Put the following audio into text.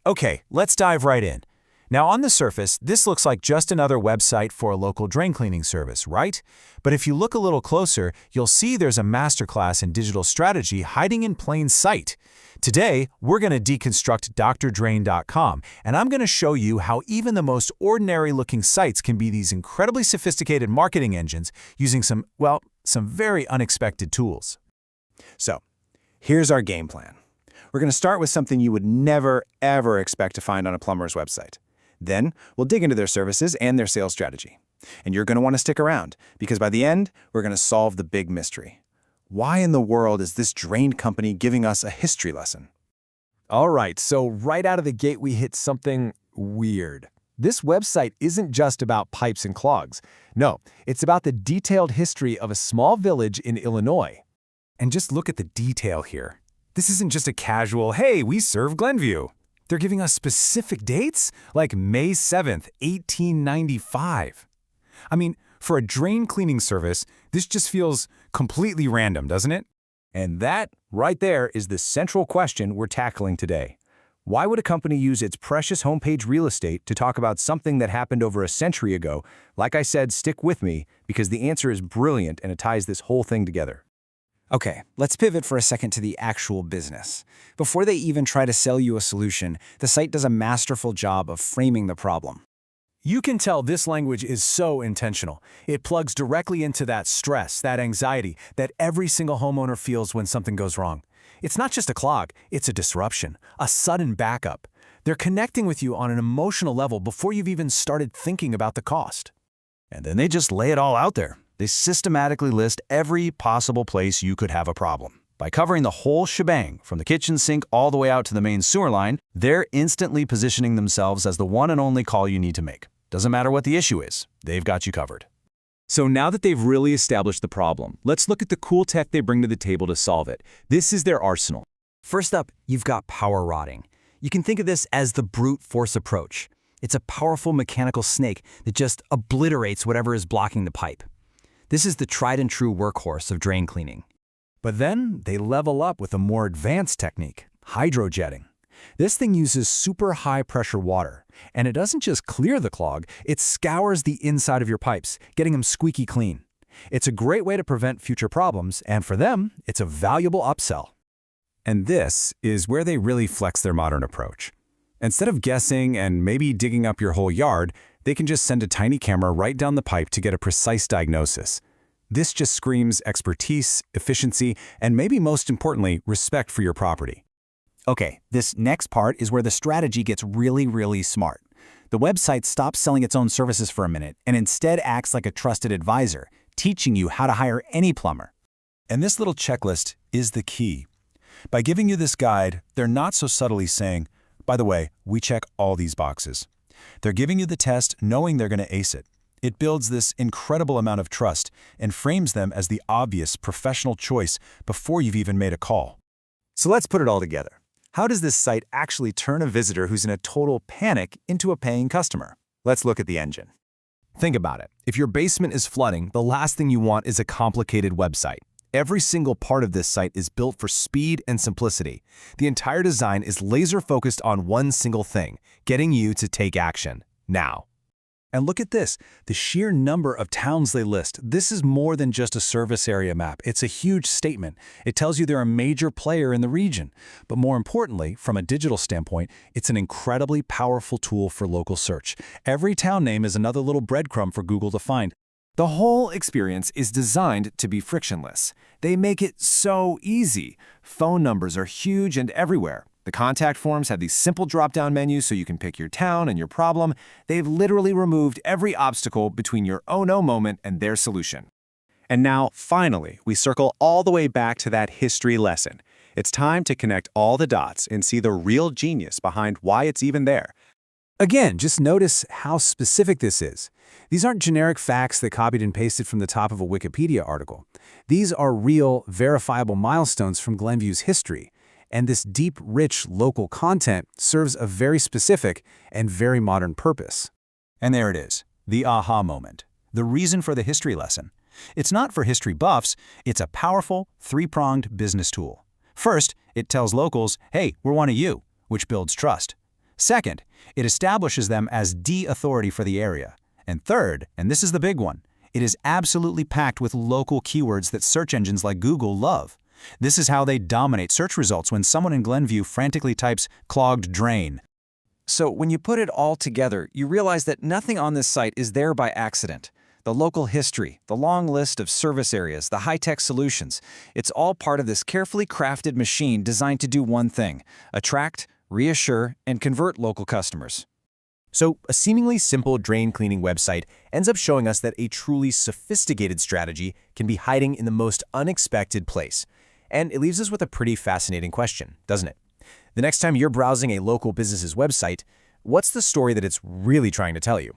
Okay, let's dive right in. Now, on the surface, this looks like just another website for a local drain cleaning service, right? But if you look a little closer, you'll see there's a masterclass in digital strategy hiding in plain sight. Today, we're going to deconstruct drdrain.com, and I'm going to show you how even the most ordinary-looking sites can be these incredibly sophisticated marketing engines using some very unexpected tools. So, here's our game plan. We're going to start with something you would never, ever expect to find on a plumber's website. Then, we'll dig into their services and their sales strategy. And you're going to want to stick around, because by the end, we're going to solve the big mystery. Why in the world is this drain company giving us a history lesson? All right, so right out of the gate, we hit something weird. This website isn't just about pipes and clogs. No, it's about the detailed history of a small village in Illinois. And just look at the detail here. This isn't just a casual, hey, we serve Glenview. They're giving us specific dates, like May 7th, 1895. I mean, for a drain cleaning service, this just feels completely random, doesn't it? And that, right there, is the central question we're tackling today. Why would a company use its precious homepage real estate to talk about something that happened over a century ago? Like I said, stick with me, because the answer is brilliant and it ties this whole thing together. Okay, let's pivot for a second to the actual business. Before they even try to sell you a solution, the site does a masterful job of framing the problem. You can tell this language is so intentional. It plugs directly into that stress, that anxiety, that every single homeowner feels when something goes wrong. It's not just a clog, it's a disruption, a sudden backup. They're connecting with you on an emotional level before you've even started thinking about the cost. And then they just lay it all out there. They systematically list every possible place you could have a problem. By covering the whole shebang, from the kitchen sink all the way out to the main sewer line, they're instantly positioning themselves as the one and only call you need to make. Doesn't matter what the issue is, they've got you covered. So now that they've really established the problem, let's look at the cool tech they bring to the table to solve it. This is their arsenal. First up, you've got power rotting. You can think of this as the brute force approach. It's a powerful mechanical snake that just obliterates whatever is blocking the pipe. This is the tried and true workhorse of drain cleaning. But then they level up with a more advanced technique, hydrojetting. This thing uses super high pressure water, and it doesn't just clear the clog, it scours the inside of your pipes, getting them squeaky clean. It's a great way to prevent future problems, and for them, it's a valuable upsell. And this is where they really flex their modern approach. Instead of guessing and maybe digging up your whole yard, they can just send a tiny camera right down the pipe to get a precise diagnosis. This just screams expertise, efficiency, and maybe most importantly, respect for your property. Okay, this next part is where the strategy gets really, really smart. The website stops selling its own services for a minute and instead acts like a trusted advisor, teaching you how to hire any plumber. And this little checklist is the key. By giving you this guide, they're not so subtly saying, by the way, we check all these boxes. They're giving you the test knowing they're going to ace it. It builds this incredible amount of trust and frames them as the obvious professional choice before you've even made a call. So let's put it all together. How does this site actually turn a visitor who's in a total panic into a paying customer? Let's look at the engine. Think about it. If your basement is flooding, the last thing you want is a complicated website. Every single part of this site is built for speed and simplicity. The entire design is laser-focused on one single thing, getting you to take action, now. And look at this, the sheer number of towns they list. This is more than just a service area map. It's a huge statement. It tells you they're a major player in the region. But more importantly, from a digital standpoint, it's an incredibly powerful tool for local search. Every town name is another little breadcrumb for Google to find. The whole experience is designed to be frictionless. They make it so easy. Phone numbers are huge and everywhere. The contact forms have these simple drop-down menus so you can pick your town and your problem. They've literally removed every obstacle between your oh no moment and their solution. And now, finally, we circle all the way back to that history lesson. It's time to connect all the dots and see the real genius behind why it's even there. Again, just notice how specific this is. These aren't generic facts that copied and pasted from the top of a Wikipedia article. These are real, verifiable milestones from Glenview's history. And this deep, rich local content serves a very specific and very modern purpose. And there it is, the aha moment, the reason for the history lesson. It's not for history buffs, it's a powerful, three-pronged business tool. First, it tells locals, hey, we're one of you, which builds trust. Second, it establishes them as the authority for the area. And third, and this is the big one, it is absolutely packed with local keywords that search engines like Google love. This is how they dominate search results when someone in Glenview frantically types clogged drain. So when you put it all together, you realize that nothing on this site is there by accident. The local history, the long list of service areas, the high-tech solutions, it's all part of this carefully crafted machine designed to do one thing: attract, reassure, and convert local customers. So, a seemingly simple drain cleaning website ends up showing us that a truly sophisticated strategy can be hiding in the most unexpected place. And it leaves us with a pretty fascinating question, doesn't it? The next time you're browsing a local business's website, what's the story that it's really trying to tell you?